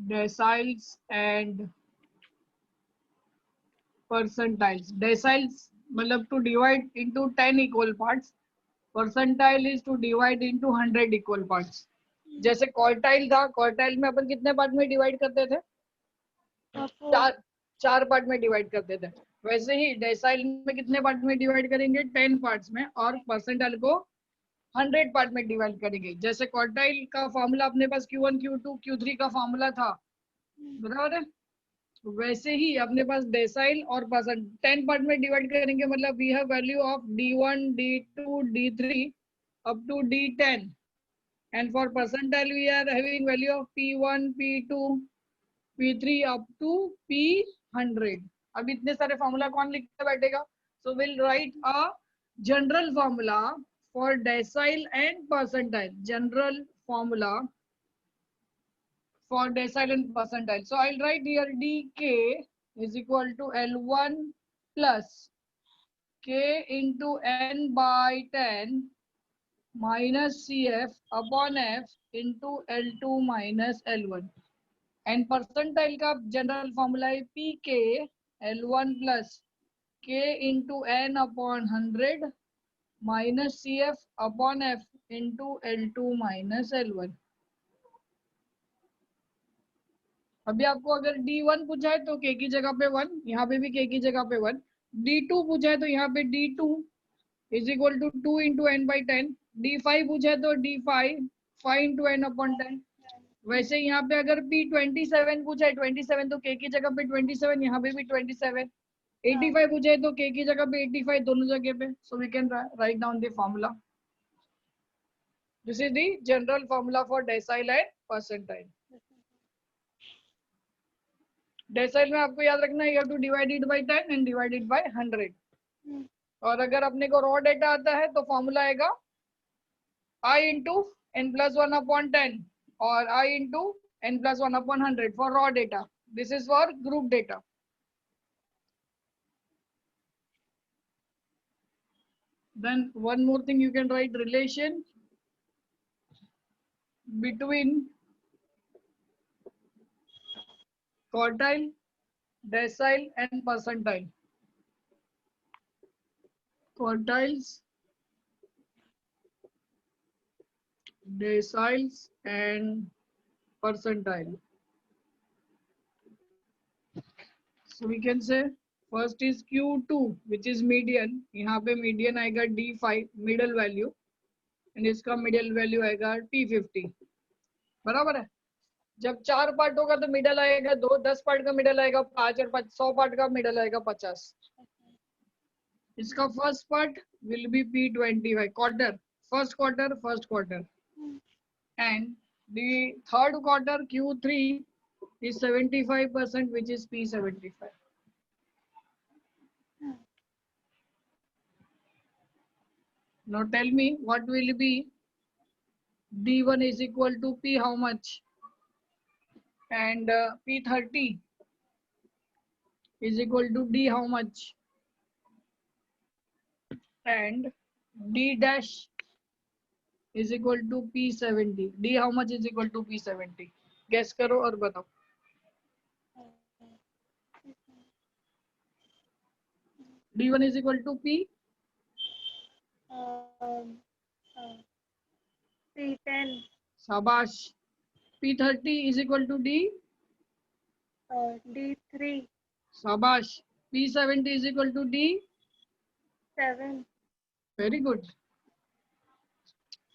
deciles and percentiles. Deciles मतलब to divide into 10 equal parts. Percentile is to divide into 100 equal parts. जैसे quartile था, quartile में अपन कितने part में divide करते थे? चार पार्ट में डिवाइड करते थे। वैसे ही डेसाइल में कितने पार्ट में डिवाइड करेंगे? 10 पार्ट्स में, और परसेंटाइल को 100 पार्ट में डिवाइड करेंगे। जैसे क्वार्टाइल का फॉर्मूला अपने पास Q1 Q2 Q3 का फॉर्मूला था, बराबर है? वैसे ही अपने पास डेसाइल और परसेंट 10 पार्ट में डिवाइड करेंगे, मतलब we have value of D1 D2 D3 up to D10, and for percentile we are having value of P1 P2 P3 up to P100। अब इतने सारे फॉर्मूला कौन लिख के बैठेगा? So will write a general formula for decile and percentile, general formula for decile and percentile. So I'll write here dk is equal to L1 plus k into n by 10 minus cf upon f into L2 minus L1, and percentile का general formula है pk L1 plus k into n upon 100 minus cf upon f into L2 minus L1। अभी आपको अगर D1 पूछा है तो k की जगह पे 1, यहाँ पे भी k की जगह पे 1। D2 पूछा है तो यहाँ पे D2 is equal to 2 into n by 10। D5 पूछा है तो D5 5 इंटू एन अपॉन 10। वैसे यहाँ पे अगर P27 पूछा है 27 तो k की जगह पे 27, यहाँ पे भी 27। 85 पूछा है तो k की जगह पे 85 दोनों जगह पे। So we can write down the formula. This is the general formula for decile and percentile. Decile में आपको याद रखना है, you have to divide it by 10 and divide it by 100। और अगर अपने को रॉ डेटा आता है तो फॉर्मूला आएगा I into n plus 1 upon 10 और I into n plus 1 upon 100 for raw data. This is for group data. Then one more thing, you can write relation between quartile, decile and percentile. Quartiles, deciles and percentile. So we can say first is Q2 which is median। यहाँ पे median आएगा D5 middle value, and इसका middle value आएगा P50। बराबर है? जब 4 part होगा तो मिडल आएगा 2, 10 पार्ट का मिडल आएगा 5 और 5 100 पार्ट का मिडल आएगा 50। इसका first part will be P25 quarter, first quarter, and the third quarter Q3 is 75%, which is P75। Now tell me what will be D1 is equal to P how much, and P30 is equal to D how much, and D dash is equal to P70। D how much is equal to P70? Guess करो और बताओ। D1 is equal to P P10। शाबाश। P30 is equal to D D3। शाबाश। P70 is equal to D7। very good,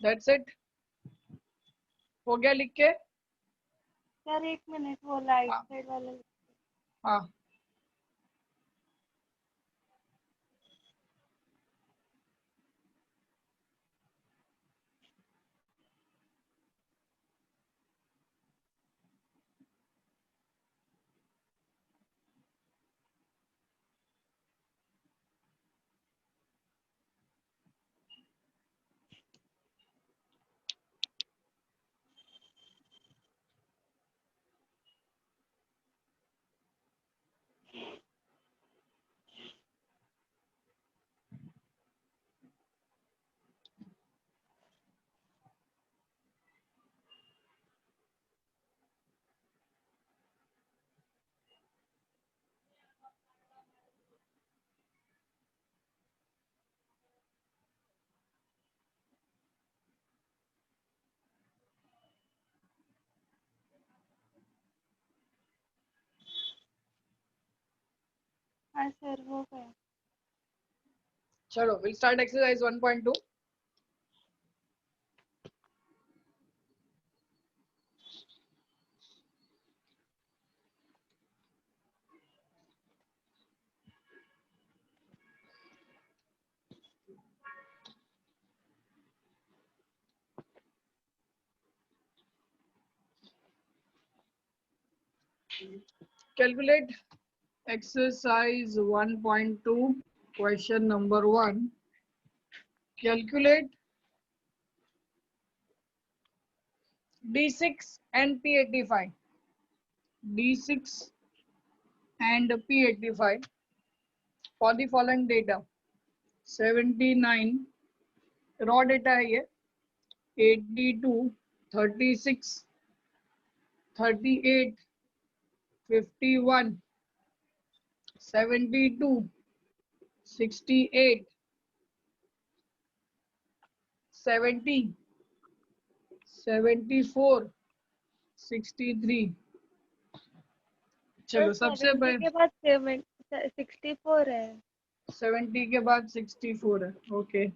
that's it। हो गया लिख के? Sir एक मिनट, वो राइट साइड वाला। हाँ हाँ सर हो गया। चलो, will start exercise 1.2. Calculate exercise 1.2, question number 1. Calculate D6 and P85. D6 and P85 for the following data. 79 raw data है ये, 82, 36, 38, 51, 72, 68, 70, 74, 63. चलो सबसे 70 पहले के बाद 64 है। 70 के बाद 64 है. Okay,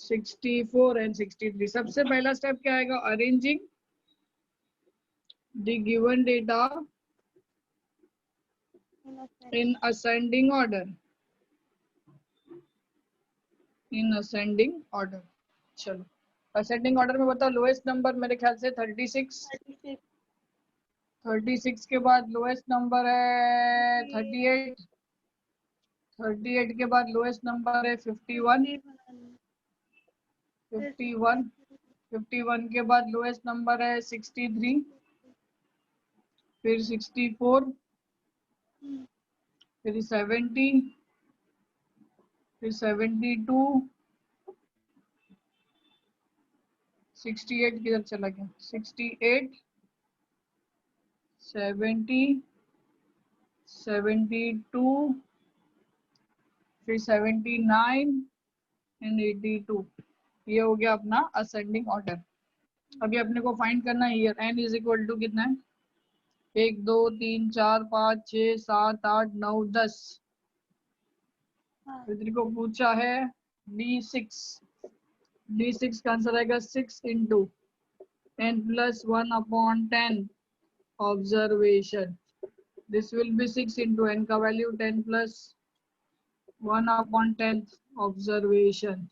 64 and 63. सबसे पहला स्टेप क्या आएगा? Arranging the given data in ascending order. In ascending order. चलो, असेंडिंग ऑर्डर में बताओ. लोएस्ट नंबर मेरे ख्याल से 36. 36 के बाद लोएस्ट नंबर है 38. 38 के बाद लोएस्ट नंबर है 51. 51 के बाद लोएस्ट नंबर है 63. फिर 64, फिर 70, फिर 72, 68 किधर चला गया? 68, 70, 72, फिर 79 एंड 82. ये हो गया अपना असेंडिंग ऑर्डर. अभी अपने को फाइंड करना है here n is equal to कितना है? 1 2 3 4 5 6 7 8 9 10. तेरे को पूछा है D6. D6 का आंसर आएगा 6 into n plus 1 upon 10 observation. This will be 6 into n का value 10 plus 1 upon 10th observation.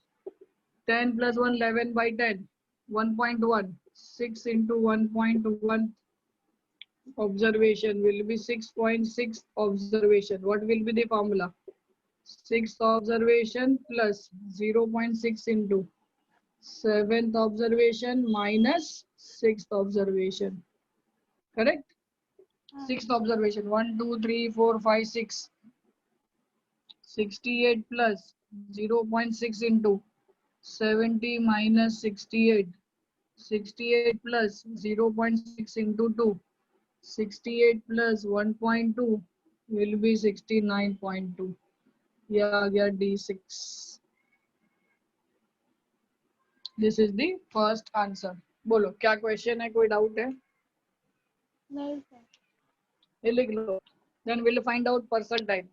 10 plus 1 11 by 10 1.1. 6 into 1.1 observation will be 6.6 observation. What will be the formula? 6th observation plus 0.6 into 7th observation minus 6th observation. Correct? 6th observation 1 2 3 4 5 6. 68 plus 0.6 into 70 minus 68. 68 plus 0.6 into 2. 68 plus 1.2 will be 69.2. Yeah, आ गया D6. This is the first answer. बोलो क्या question है? कोई doubt है? नहीं sir. ये लिख लो. Then we'll find out percentile.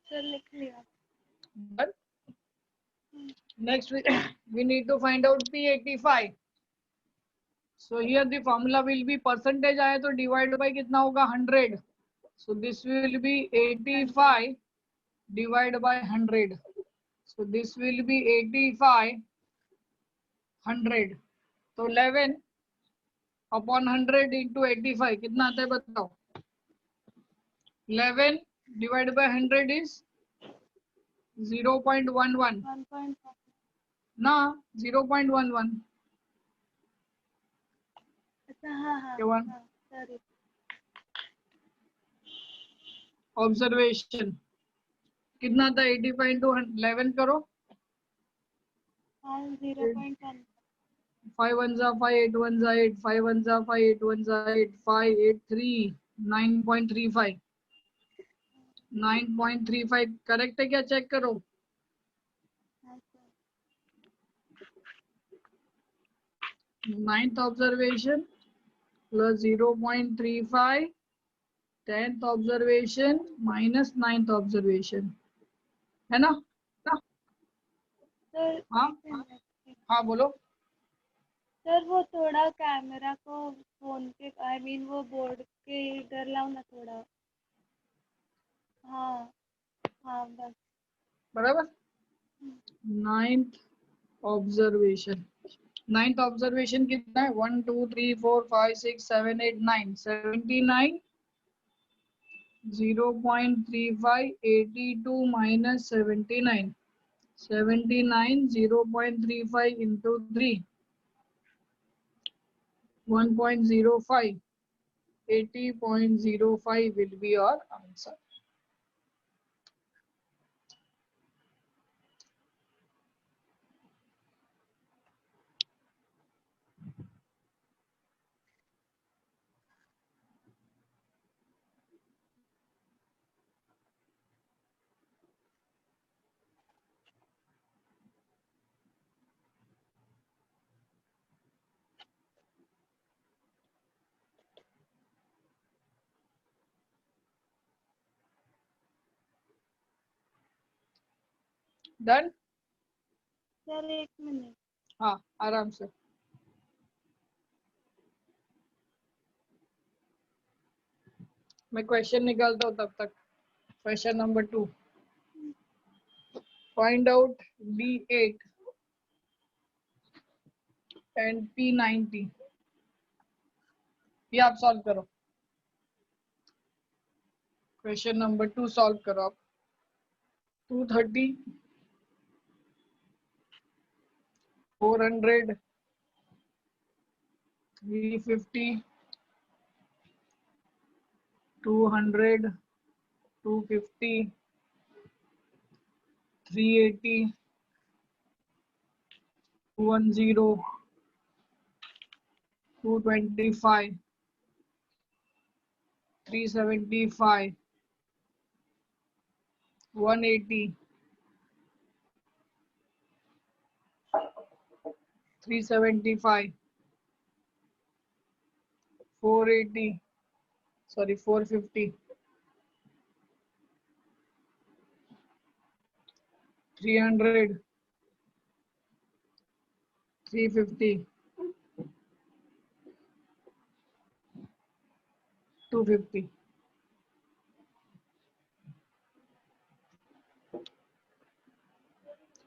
Sir लिख लिया। But next we need to find out P85. So here the formula will be percentage आया तो divide by कितना होगा? 100. So this will be 85 divided by 100. So this will be 85 100. तो 11 upon 100 into 85 कितना आता है बताओ? 11 divided by 100 is 0.11 1.1. ना 0.11 अच्छा हाँ हाँ के वन हाँ सॉरी ऑब्जर्वेशन कितना था 85 into 11 करो हाँ 0.1 5 1 जा 5 8 1 जा 8 5 1 जा 5 8 1 जा 8 5 8 3 9.35 9.35 करेक्ट है क्या चेक करो हाँ sir ninth observation plus 0.35 10th observation minus 9th observation है ना सर हाँ एक मिनट हाँ बोलो सर वो थोड़ा कैमरा को फोन के आई मीन वो बोर्ड के इधर लाओ ना थोड़ा हाँ हाँ बस बराबर नाइन्थ ऑब्जर्वेशन नाइन्थ ऑब्जर्वेशन कितना है 1 2 3 4 5 6 7 8 9 79 0.35 82 minus 79 79 0.35 into 3 1.05 80.05 will be your answer. Done? Sir एक मिनट हाँ आराम से मैं क्वेश्चन निकालता हूँ तब तक question number 2 find out D8 and P90 ये आप सॉल्व करो क्वेश्चन नंबर 2 सॉल्व करो आप 230 400 350 200 250 380 210 225 375 180 375 480 sorry 450 300 350 250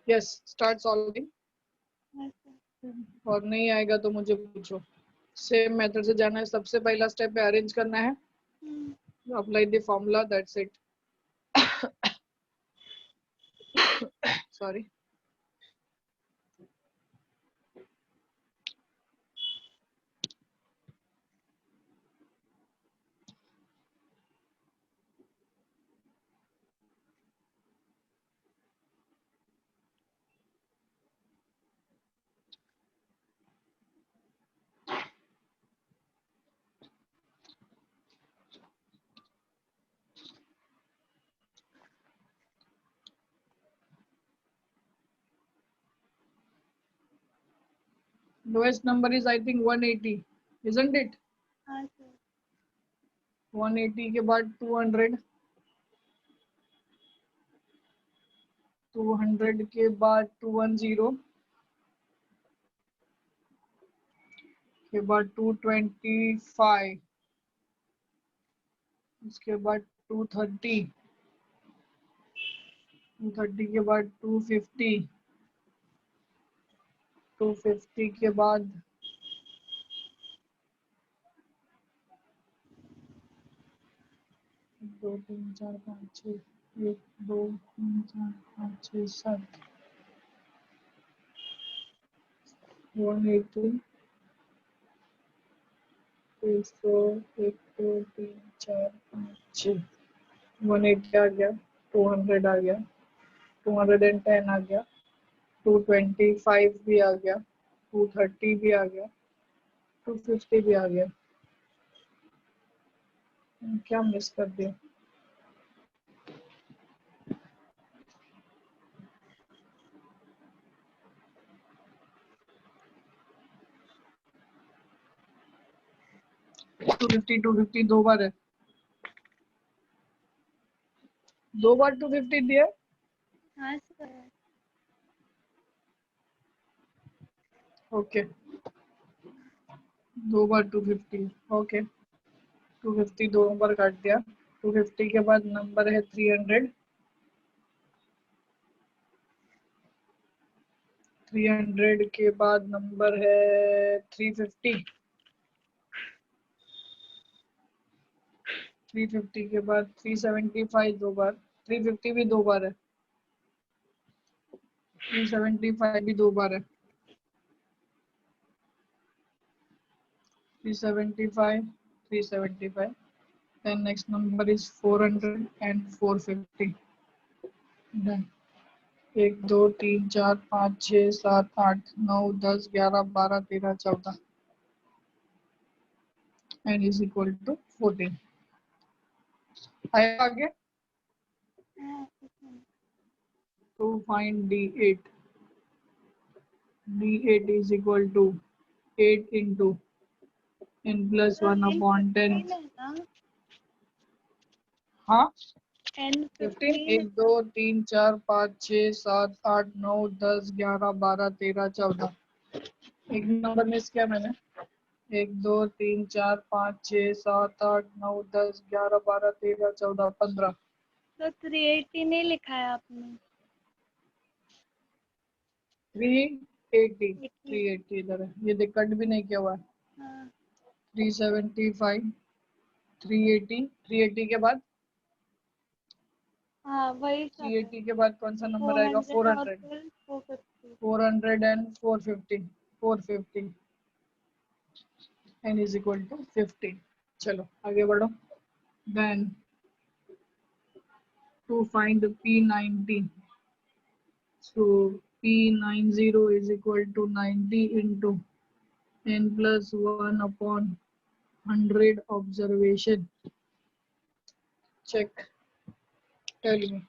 यस स्टार्ट सॉल्विंग हाँ सर और नहीं आएगा तो मुझे पूछो सेम मेथड से जाना है सबसे पहला स्टेप पे अरेंज करना है apply the formula that's it sorry lowest number is I think 180 isn't it हाँ सर 180 के बाद 200 200 के बाद 210 के बाद 225 उसके बाद 230 230 के बाद 250 250 के बाद 2 दो तीन चार पाँच छः, 1 2 3 4 5 6 7 180 200 1 2 3 4 5 6 180 आ गया, 200 आ गया, 210 आ गया, 225 भी आ गया, 230 भी आ गया, 250 भी आ गया। क्या मिस कर दिया? टू फिफ्टी दो बार है, दो बार 250 दिया। हाँ सर। ओके, दो बार 250। ओके, 250 दो बार काट दिया। 250 के बाद नंबर है 300, 300 के बाद नंबर है 350, 350 के बाद 375 दो बार, 350 भी दो बार है, 375 भी दो बार है, 375, 375। Then next number is 400 and 450. Done. 1 2 3 4 5 6 7 8 9 10 11 12 13 14 and is equal to 14. आया आगे? हाँ sir. To find D8, D8 is equal to 8 into n plus 1 upon 10. है ना? हाँ, 15। 15 1 2 3 4 5 6 7 8 9 10 11 12 13 14। एक नंबर मिस किया मैंने। 1 2 3 4 5 6 7 8 9 10 11 12 13 14 15। तो 380 नहीं लिखा है आपने। 380, 80। 380 इधर है, ये देख कट भी नहीं किया हुआ है। हाँ 375, 380, 380 के बाद हाँ वही सब है। 380 के बाद कौन सा नंबर आएगा? 400 और 400, फिर 450। 400 and 450, 450 n is equal to 50। चलो आगे बढ़ो। Then to find P90, so P90 is equal to 90 into n plus 1 upon 100 observation। Check, tell me।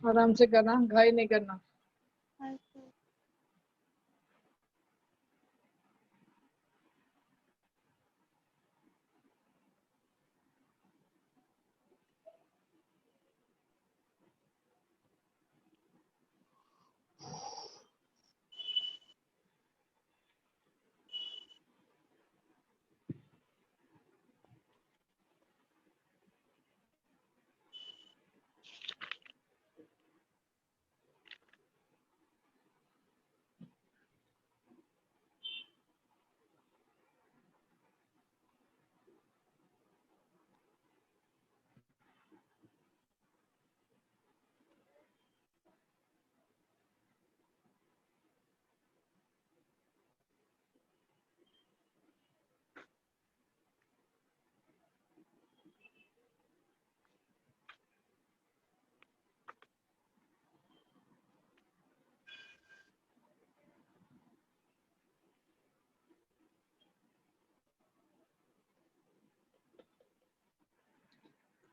आराम से करना, घाई नहीं करना। हाँ सर।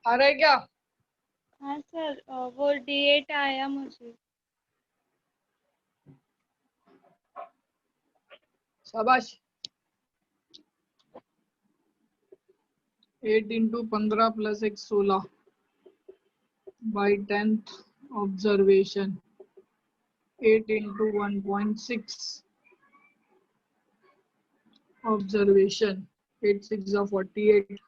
आ रहा है क्या? हाँ सर, वो D8 आया मुझे। शाबाश। 8 into 15 plus 1 16 by 10th observation 8 into 1.6 observation 8 6 are 48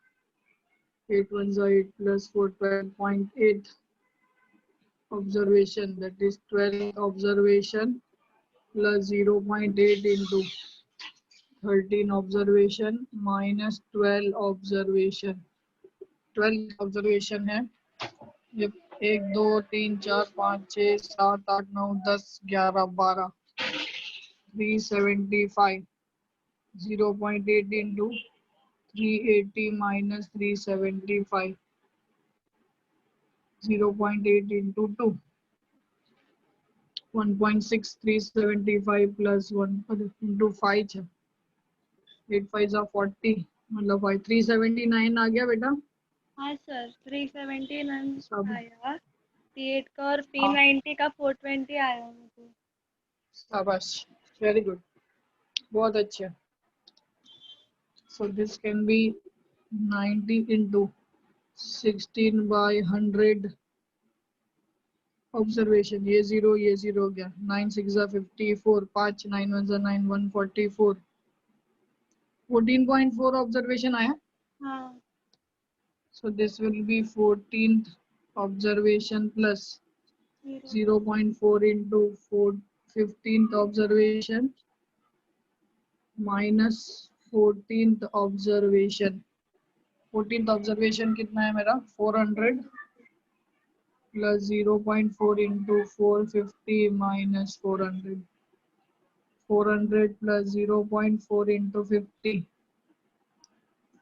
8 1s are 8 plus 4 12.8 observation, that is 12 observation plus 0.8 into 13 observation minus 12 observation 12 observation है ये 1 2 3 4 5 6 7 8 9 10 11 12 375 0.8 into 380 minus 375 0.8 into 2 1.6 375 plus 1 into 5 है 8 5 are 40 मतलब भाई 379 आ गया बेटा। हाँ सर, 379 सब आया D8 का, और हाँ P90 का 420 आया मुझे। शाबाश, वेरी गुड, बहुत अच्छा। So this can be 90 into 16 by 100 observation, ये जीरो हो गया 9 6 54 5 9 1 9 144 14.4 ऑब्जर्वेशन आया। हाँ So this will be 14th observation plus 0. 0.4 into 15th observation minus 14th observation 14th observation कितना है मेरा 400 plus 0.4 into 450 minus 400 400 plus 0.4 into 50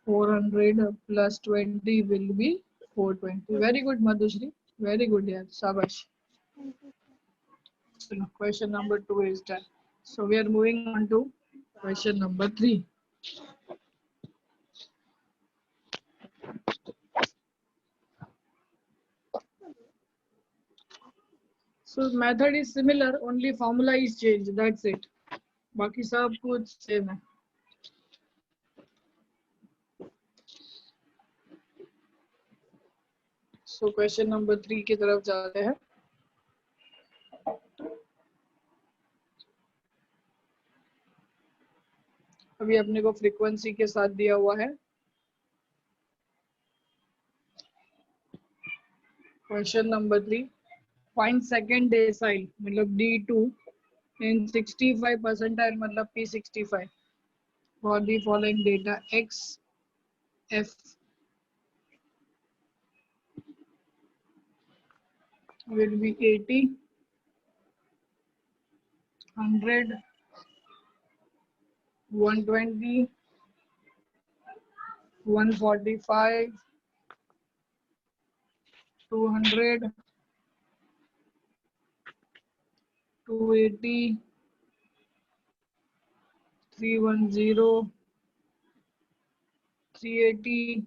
400 plus 20 will be 420. Very good Madhushri, very good yaar, shabash. Thank you, sir. So question number 2 is done. So we are moving on to question number 3. So method is similar, only formula is changed, that's it. बाकी सब कुछ same है. So question number 3 की तरफ जाते हैं. अभी अपने को फ्रीक्वेंसी के साथ दिया हुआ है. Question number 3, find second decyl मतलब D2 in 65 percentile मतलब P65 for the following data X F will be 80 100 120 145 200 280 310 380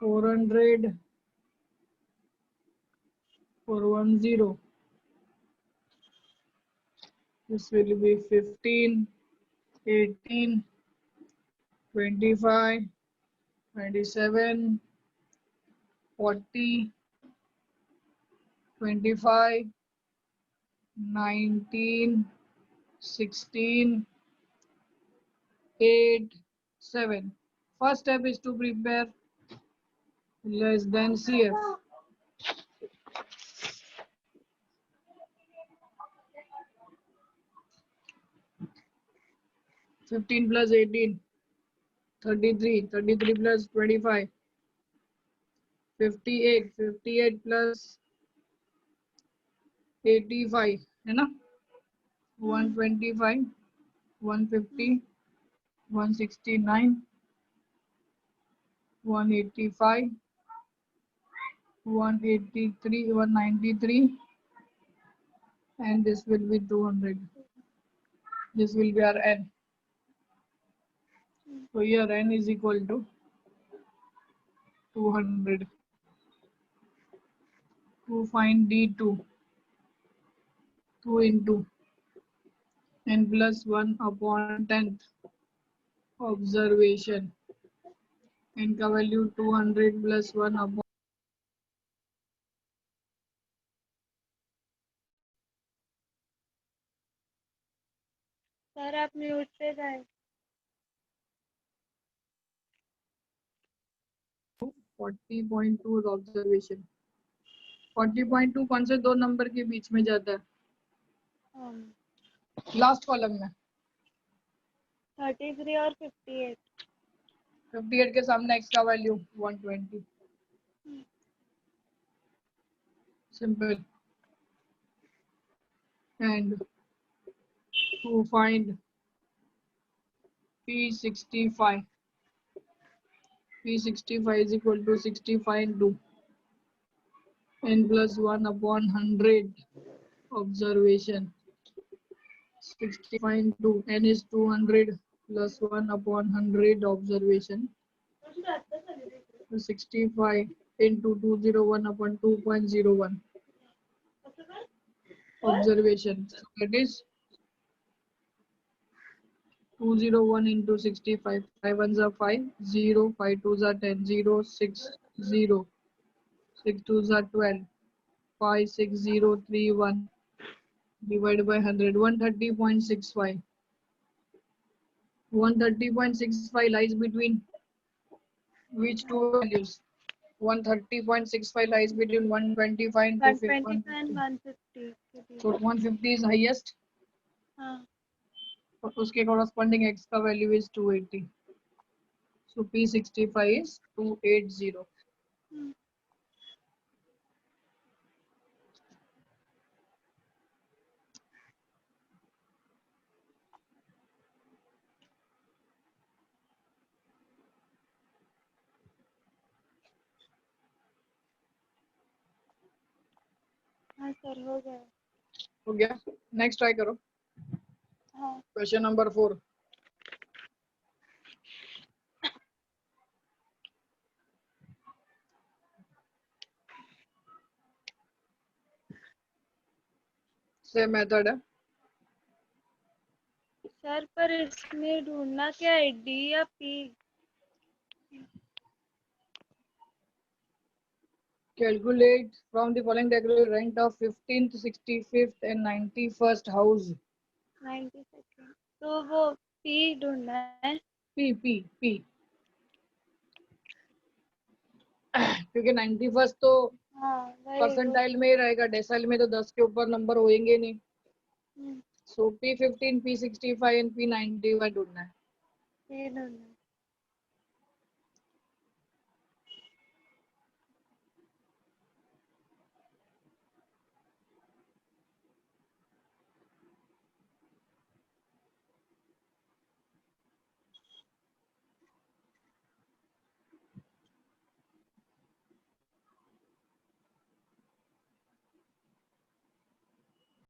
400 410. This will be 15 18 25 27 40 25 19 16 8 7. First step is to prepare less than CF. 15 plus 18 33 33 plus 25 58 58 plus 85 है ना 125 150 169 185 183 193 and this will be 200. This will be our n. So here n is equal to 200 to find D2, 2 into n plus 1 upon 10th observation, n का value 200 plus 1 upon sir आप mute पे जाए। 40.2 observation. 40.2 कौन से दो number के बीच में जाता है? लास्ट कॉलम में 33 और 58। 58 के सामने x का value 120। Simple. And to find P65 is equal to 65 into n plus 1 upon 100 observation. 65 into n is 200 plus 1 upon 100 observation. So 65 into 201 upon 2.01 observation. So that is 201 into 65. 5 ones are 5, 0, 5 twos are 10, 0, 6, 0, 6 twos are 12, 5, 6, 0, 3, 1, divided by 100, 130.65. 130.65 lies between which two values? 130.65 lies between 125 and 125 and 150 के बीच। So 150 is highest. हाँ। और उसके corresponding x का value is 280. So P65 is 280. हाँ sir हो गया। हो गया? नेक्स्ट ट्राई करो। हाँ। Question number 4। सेम मेथड है। सर पर इसमें ढूंढना क्या है, डी या P? Calculate from the following category rank of 15th, 65th and 91st house. 92nd। तो वो पी ढूंढना है। P क्योंकि 91st तो हाँ वही वो। परसेंटाइल में ही रहेगा, डेसाइल में तो 10 के ऊपर नंबर होएंगे नहीं। सो P15, P65 एंड P90 ढूंढना है। ये ढूंढना है।